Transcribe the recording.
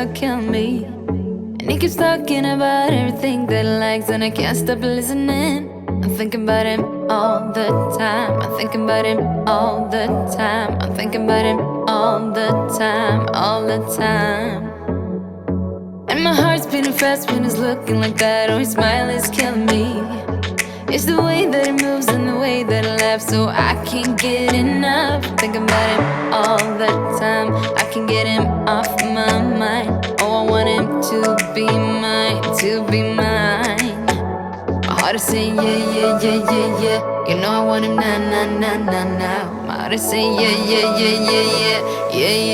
start killing me. And he keeps talking about everything that he likes, and I can't stop listening. I'm thinking about him all the time. I'm thinking about him all the time. I'm thinking about him all the time, all the time. And my heart's beating fast when he's looking like that. Oh, his smile is killing me. It's the way that he moves and the way that he laughs, so I can't get enough. I'm thinking about him all the time. I can't get him off my mind. Oh, I want him to be mine, to be mine. My heart is saying yeah, yeah, yeah, yeah, yeah. You know I want him now, now, now, now, now. My heart is saying yeah, yeah, yeah, yeah, yeah, yeah,